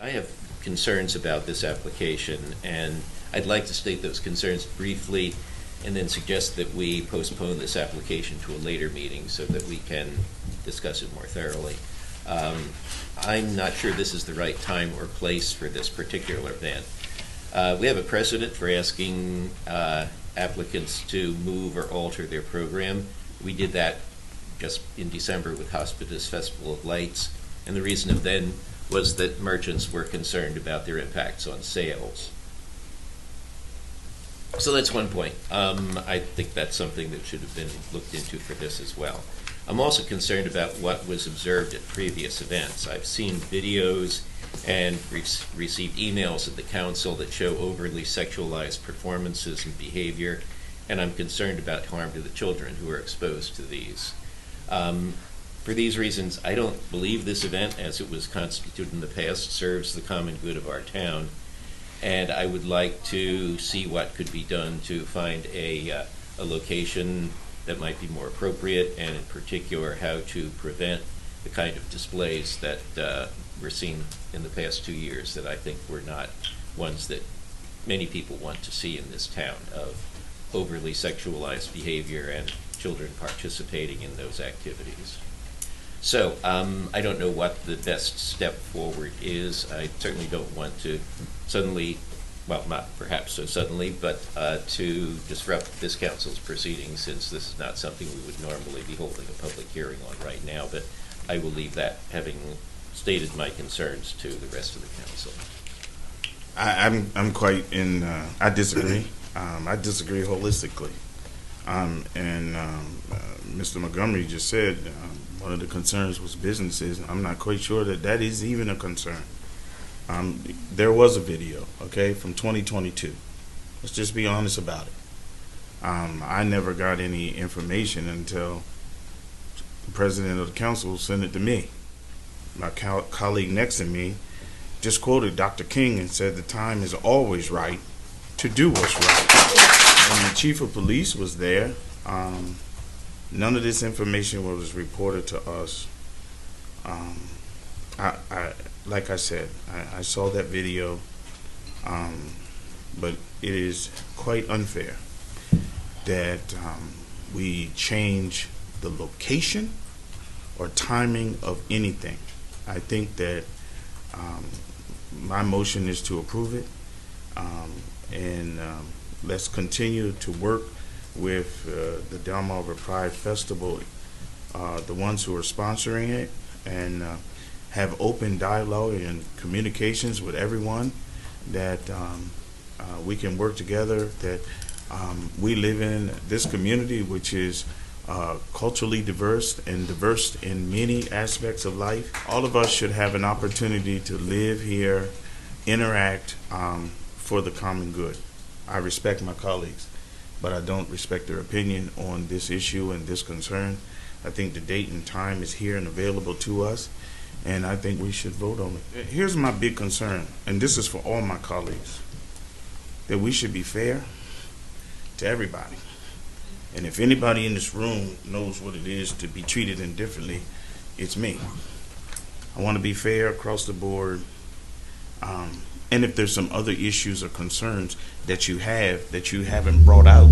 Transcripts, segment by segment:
I have concerns about this application, and I'd like to state those concerns briefly and then suggest that we postpone this application to a later meeting so that we can discuss it more thoroughly. I'm not sure this is the right time or place for this particular event. We have a precedent for asking applicants to move or alter their program. We did that just in December with Hospital's Festival of Lights, and the reason of then was that merchants were concerned about their impacts on sales. So that's one point. I think that's something that should have been looked into for this as well. I'm also concerned about what was observed at previous events. I've seen videos and received emails at the council that show overly sexualized performances and behavior, and I'm concerned about harm to the children who are exposed to these. For these reasons, I don't believe this event, as it was constituted in the past, serves the common good of our town, and I would like to see what could be done to find a location that might be more appropriate, and in particular how to prevent the kind of displays that were seen in the past 2 years that I think were not ones that many people want to see in this town, of overly sexualized behavior and children participating in those activities. So I don't know what the best step forward is. I certainly don't want to suddenly, well, not perhaps so suddenly, but to disrupt this council's proceedings, since this is not something we would normally be holding a public hearing on right now. But I will leave that, having stated my concerns, to the rest of the council. I'm quite in. I disagree. I disagree holistically. Mr. Montgomery just said one of the concerns was businesses. I'm not quite sure that that is even a concern. There was a video, okay, from 2022. Let's just be honest about it. I never got any information until the president of the council sent it to me. My colleague next to me just quoted Dr. King and said the time is always right to do what's right. And the chief of police was there. None of this information was reported to us. Like I said, I saw that video, but it is quite unfair that we change the location or timing of anything. I think that my motion is to approve it, and let's continue to work with the Delmarva Pride Festival, the ones who are sponsoring it, and have open dialogue and communications with everyone, that we can work together, that we live in this community which is culturally diverse and diverse in many aspects of life. All of us should have an opportunity to live here, interact for the common good. I respect my colleagues, but I don't respect their opinion on this issue and this concern. I think the date and time is here and available to us, and I think we should vote on it. Here's my big concern, and this is for all my colleagues, that we should be fair to everybody. And if anybody in this room knows what it is to be treated indifferently, it's me. I want to be fair across the board. And if there's some other issues or concerns that you have that you haven't brought out,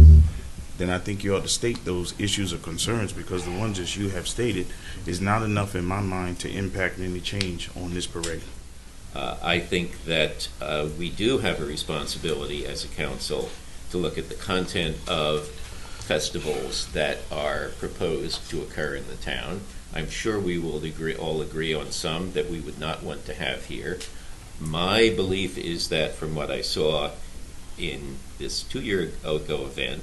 then I think you ought to state those issues or concerns, because the ones that you have stated is not enough in my mind to impact any change on this parade. I think that we do have a responsibility as a council to look at the content of festivals that are proposed to occur in the town. I'm sure we will all agree on some that we would not want to have here. My belief is that from what I saw in this 2-year ago event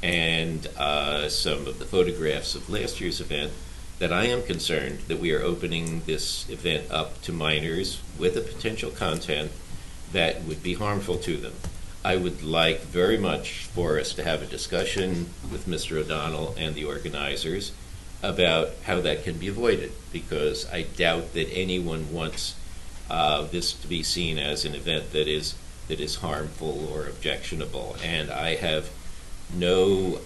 and some of the photographs of last year's event, that I am concerned that we are opening this event up to minors with a potential content that would be harmful to them. I would like very much for us to have a discussion with Mr. O'Donnell and the organizers about how that can be avoided, because I doubt that anyone wants this to be seen as an event that is harmful or objectionable. And I have no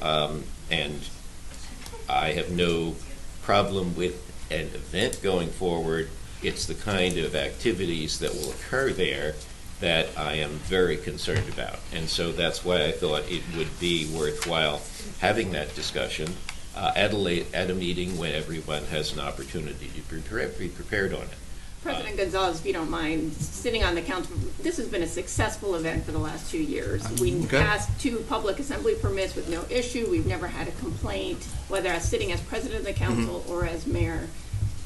problem with an event going forward It's the kind of activities that will occur there that I am very concerned about. And so that's why I thought it would be worthwhile having that discussion at a meeting when everyone has an opportunity to be prepared on it. President Gonzalez, if you don't mind, sitting on the council, this has been a successful event for the last 2 years. We passed 2 public assembly permits with no issue. We've never had a complaint, whether I was sitting as president of the council or as mayor,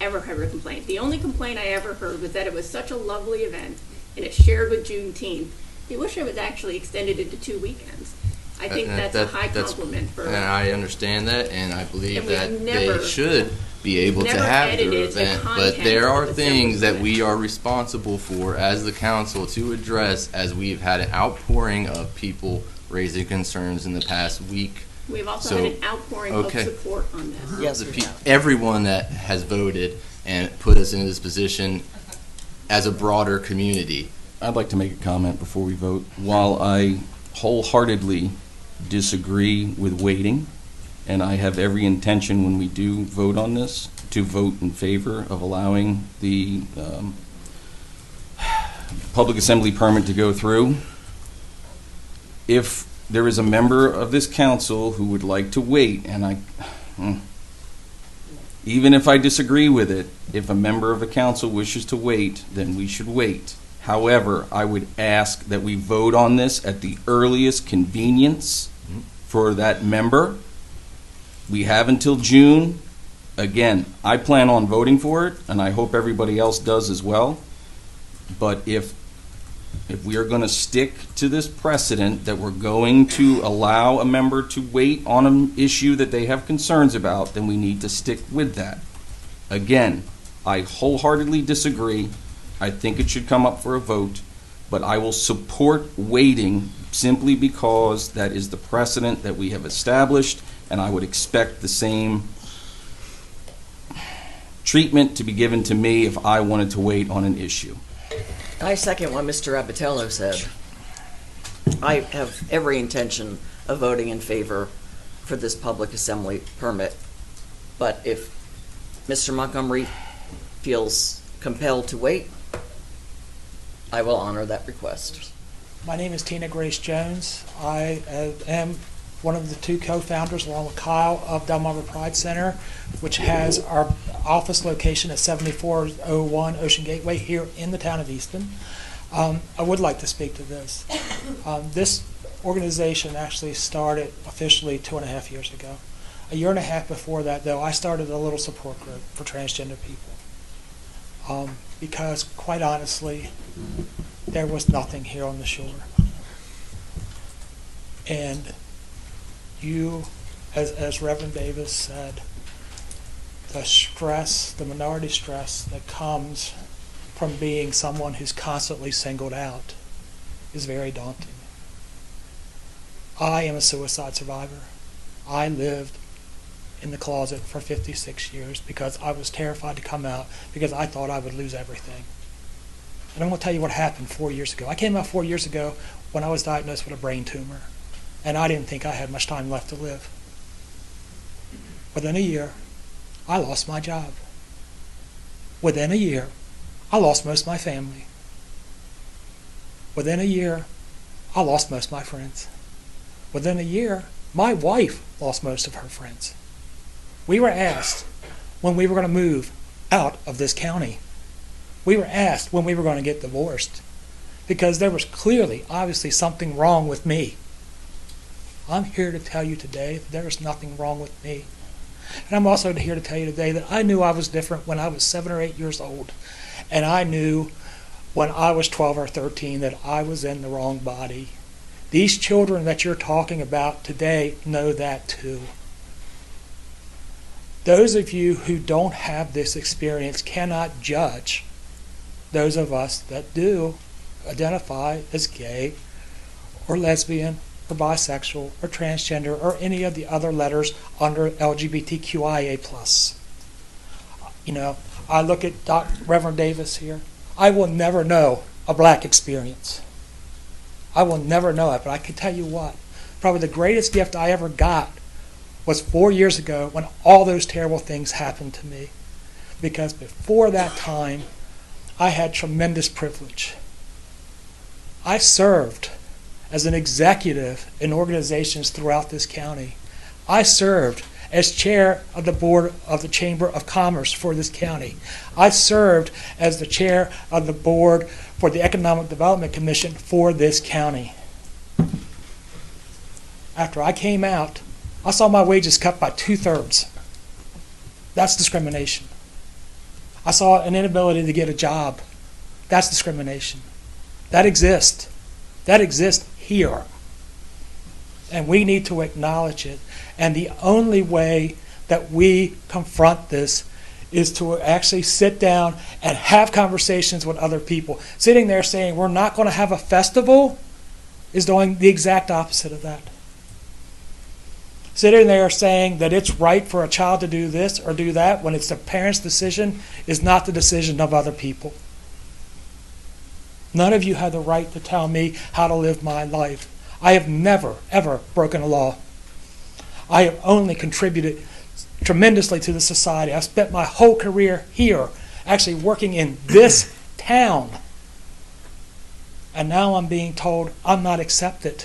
ever heard a complaint. The only complaint I ever heard was that it was such a lovely event and it shared with Juneteenth. I wish it was actually extended into 2 weekends. I think that's a high compliment for. And I understand that, and I believe that never, they should be able to have their event. But there are things that we are responsible for as the council to address, as we've had an outpouring of people raising concerns in the past week. We've also had an outpouring of support on this. Yes, everyone that has voted and put us in this position as a broader community. I'd like to make a comment before we vote. While I wholeheartedly disagree with waiting, and I have every intention when we do vote on this to vote in favor of allowing the public assembly permit to go through, if there is a member of this council who would like to wait, and even if I disagree with it, if a member of the council wishes to wait, then we should wait. However, I would ask that we vote on this at the earliest convenience for that member. We have until June. Again, I plan on voting for it, and I hope everybody else does as well. But if we are going to stick to this precedent that we're going to allow a member to wait on an issue that they have concerns about, then we need to stick with that. Again, I wholeheartedly disagree. I think it should come up for a vote, but I will support waiting simply because that is the precedent that we have established, and I would expect the same treatment to be given to me if I wanted to wait on an issue. I second what Mr. Abatello said. I have every intention of voting in favor for this public assembly permit, but if Mr. Montgomery feels compelled to wait, I will honor that request. My name is Tina Grace Jones. I am one of the 2 co-founders, along with Kyle, of Delmarva Pride Center, which has our office location at 7401 Ocean Gateway here in the town of Easton. I would like to speak to this. This organization actually started officially 2.5 years ago. A year and a half before that, though, I started a little support group for transgender people. Because, quite honestly, there was nothing here on the shore. And you, as Reverend Davis said, the stress, the minority stress that comes from being someone who's constantly singled out is very daunting. I am a suicide survivor. I lived in the closet for 56 years because I was terrified to come out because I thought I would lose everything. And I'm going to tell you what happened 4 years ago. I came out 4 years ago when I was diagnosed with a brain tumor, and I didn't think I had much time left to live. Within a year, I lost my job. Within a year, I lost most of my family. Within a year, I lost most of my friends. Within a year, my wife lost most of her friends. We were asked when we were going to move out of this county. We were asked when we were going to get divorced because there was clearly, obviously, something wrong with me. I'm here to tell you today that there is nothing wrong with me. And I'm also here to tell you today that I knew I was different when I was 7 or 8 years old. And I knew when I was 12 or 13 that I was in the wrong body. These children that you're talking about today know that too. Those of you who don't have this experience cannot judge those of us that do identify as gay or lesbian or bisexual or transgender or any of the other letters under LGBTQIA+. You know, I look at Reverend Davis here. I will never know a black experience. I will never know it, but I can tell you what. Probably the greatest gift I ever got was 4 years ago when all those terrible things happened to me. Because before that time, I had tremendous privilege. I served as an executive in organizations throughout this county. I served as chair of the board of the Chamber of Commerce for this county. I served as the chair of the board for the Economic Development Commission for this county. After I came out, I saw my wages cut by 2/3. That's discrimination. I saw an inability to get a job. That's discrimination. That exists. That exists here. And we need to acknowledge it. And the only way that we confront this is to actually sit down and have conversations with other people. Sitting there saying we're not going to have a festival is doing the exact opposite of that. Sitting there saying that it's right for a child to do this or do that when it's the parent's decision is not the decision of other people. None of you have the right to tell me how to live my life. I have never, ever broken a law. I have only contributed tremendously to the society. I've spent my whole career here, actually working in this town. And now I'm being told I'm not accepted,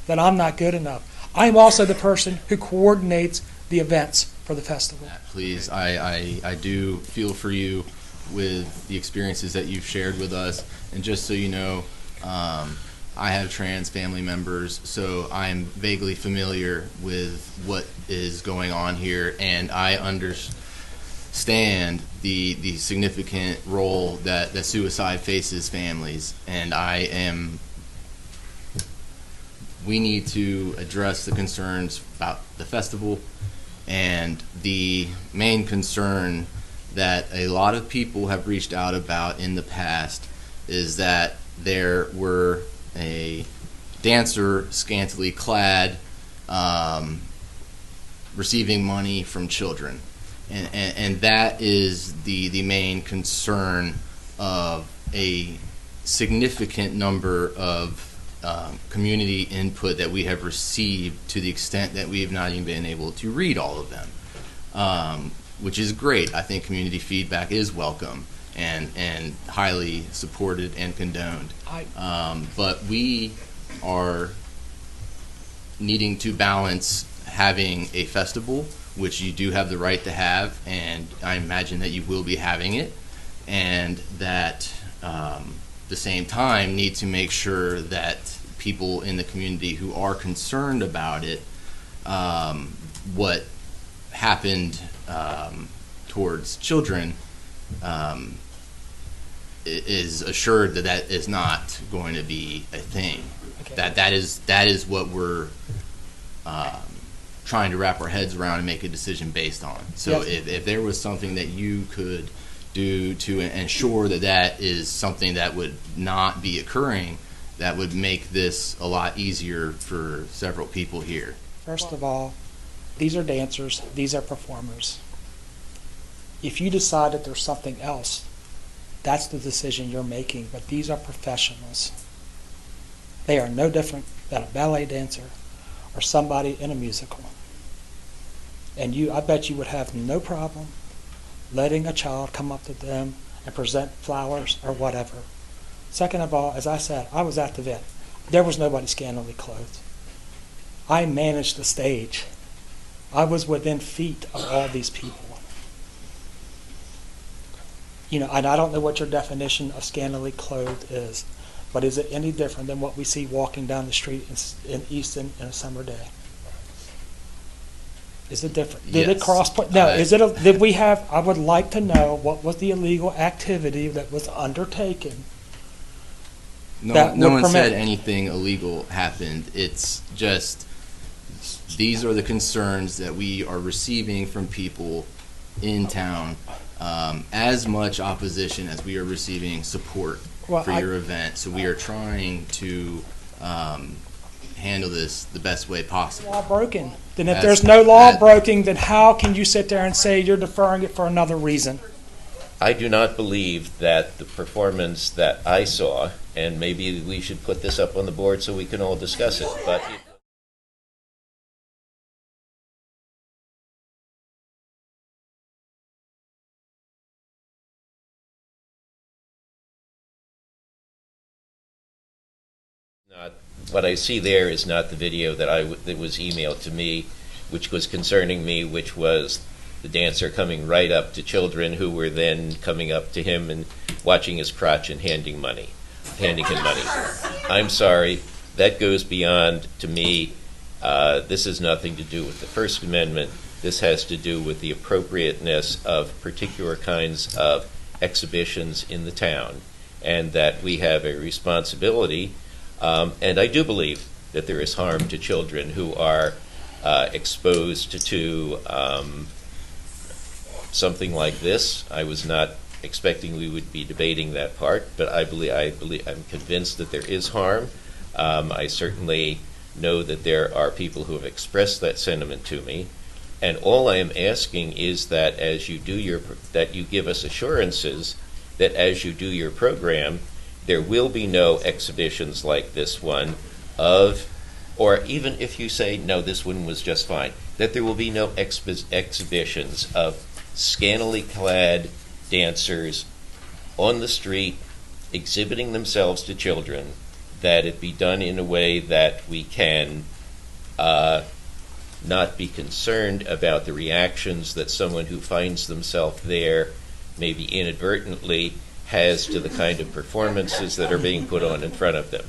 that I'm not good enough. I'm also the person who coordinates the events for the festival. Please, I do feel for you with the experiences that you've shared with us. And just so you know, I have trans family members, so I'm vaguely familiar with what is going on here, and I understand the significant role that suicide faces families. And we need to address the concerns about the festival, and the main concern that a lot of people have reached out about in the past is that there were a dancer scantily clad receiving money from children, and that is the main concern of a significant number of community input that we have received, to the extent that we have not even been able to read all of them, which is great. I think community feedback is welcome and highly supported and condoned. But we are needing to balance having a festival, which you do have the right to have, and I imagine that you will be having it, and that the same time need to make sure that people in the community who are concerned about it, what happened towards children, is assured that that is not going to be a thing. Okay. That is what we're trying to wrap our heads around and make a decision based on. So yes. If there was something that you could do to ensure that that is something that would not be occurring, that would make this a lot easier for several people here. First of all, these are dancers, these are performers. If you decide that there's something else, that's the decision you're making, but these are professionals. They are no different than a ballet dancer or somebody in a musical. And I bet you would have no problem letting a child come up to them and present flowers or whatever. Second of all, as I said, I was at the event. There was nobody scantily clothed. I managed the stage. I was within feet of all these people. And I don't know what your definition of scantily clothed is, but is it any different than what we see walking down the street in Easton in a summer day? Is it different? Did it cross? No. Did we have? I would like to know what was the illegal activity that was undertaken. No one said anything illegal happened. It's just these are the concerns that we are receiving from people in town. As much opposition as we are receiving support for your event. So we are trying to handle this the best way possible. Law broken. Then if there's no law broken, then how can you sit there and say you're deferring it for another reason? I do not believe that the performance that I saw, and maybe we should put this up on the board so we can all discuss it, but What I see there is not the video that was emailed to me, which was concerning me, which was the dancer coming right up to children who were then coming up to him and watching his crotch and handing him money. I'm sorry, that goes beyond, to me, this has nothing to do with the First Amendment. This has to do with the appropriateness of particular kinds of exhibitions in the town, and that we have a responsibility. And I do believe that there is harm to children who are exposed to something like this. I was not expecting we would be debating that part, but I'm convinced that there is harm. I certainly know that there are people who have expressed that sentiment to me, and all I am asking is that as you do that you give us assurances that as you do your program, there will be no exhibitions like this one or even if you say, no, this one was just fine, that there will be no exhibitions of scantily clad dancers on the street exhibiting themselves to children, that it be done in a way that we can not be concerned about the reactions that someone who finds themselves there, maybe inadvertently, has to the kind of performances that are being put on in front of them.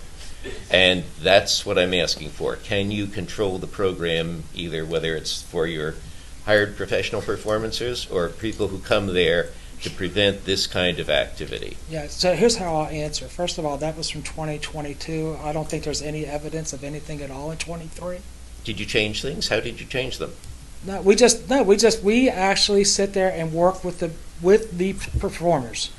And that's what I'm asking for. Can you control the program, either whether it's for your hired professional performers or people who come there, to prevent this kind of activity? Yeah, so here's how I'll answer. First of all, that was from 2022. I don't think there's any evidence of anything at all in 23. Did you change things? How did you change them? We actually sit there and work with the performers.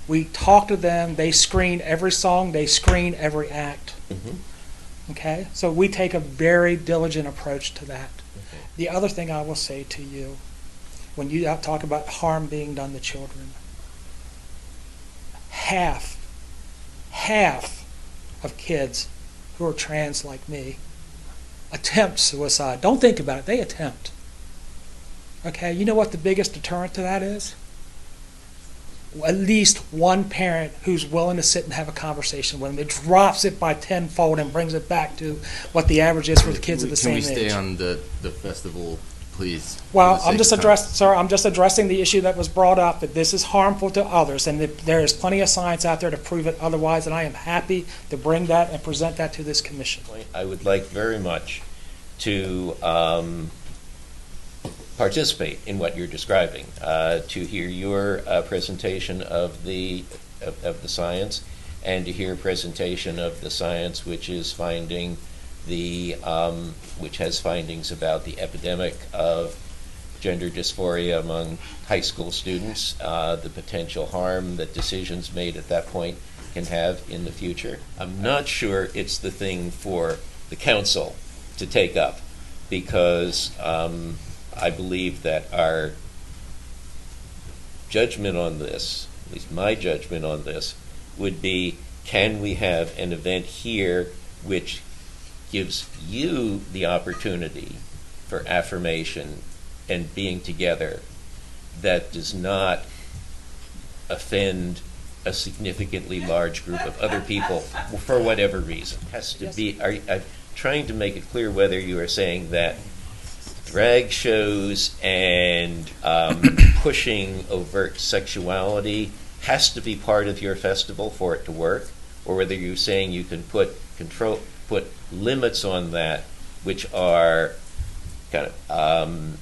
We talk to them. They screen every song. They screen every act. Mm-hmm. Okay? So we take a very diligent approach to that. Okay. The other thing I will say to you, when you talk about harm being done to children, half of kids who are trans like me attempt suicide. Don't think about it. They attempt. Okay? You know what the biggest deterrent to that is? At least one parent who's willing to sit and have a conversation with them. It drops it by tenfold and brings it back to what the average is for the kids of the same age. Can we stay on the festival, please? Well, I'm just addressing the issue that was brought up, that this is harmful to others, and that there is plenty of science out there to prove it otherwise, and I am happy to bring that and present that to this commission. I would like very much to participate in what you're describing, to hear your presentation of the science, and to hear a presentation of the science which is finding which has findings about the epidemic of gender dysphoria among high school students, the potential harm that decisions made at that point can have in the future. I'm not sure it's the thing for the council to take up, because I believe that our judgment on this, at least my judgment on this, would be, can we have an event here which gives you the opportunity for affirmation and being together, that does not offend a significantly large group of other people for whatever reason? Has to be. I'm trying to make it clear whether you are saying that drag shows and pushing overt sexuality has to be part of your festival for it to work, or whether you're saying you can put limits on that, which are kind of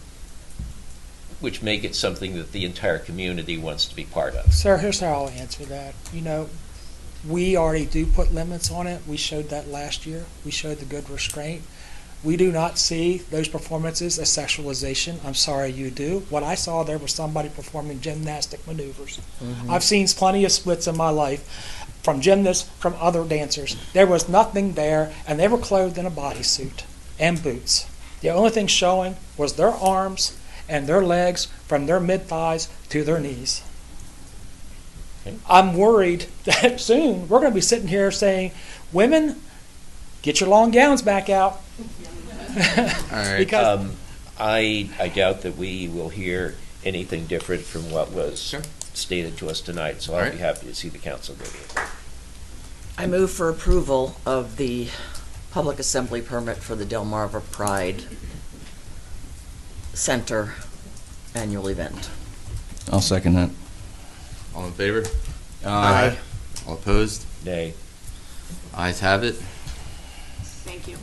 which make it something that the entire community wants to be part of. Sir, here's how I'll answer that. We already do put limits on it. We showed that last year. We showed the good restraint. We do not see those performances as sexualization. I'm sorry you do. What I saw there was somebody performing gymnastic maneuvers. Mm-hmm. I've seen plenty of splits in my life from gymnasts, from other dancers. There was nothing there, and they were clothed in a bodysuit and boots. The only thing showing was their arms and their legs from their mid-thighs to their knees. Okay. I'm worried that soon we're going to be sitting here saying, women, get your long gowns back out. All right. Because I doubt that we will hear anything different from what was Sure. stated to us tonight, so I'll be happy to see the council go there. I move for approval of the public assembly permit for the Delmarva Pride Center annual event. I'll second that. All in favor? Aye. All opposed? Nay. Ayes have it. Thank you.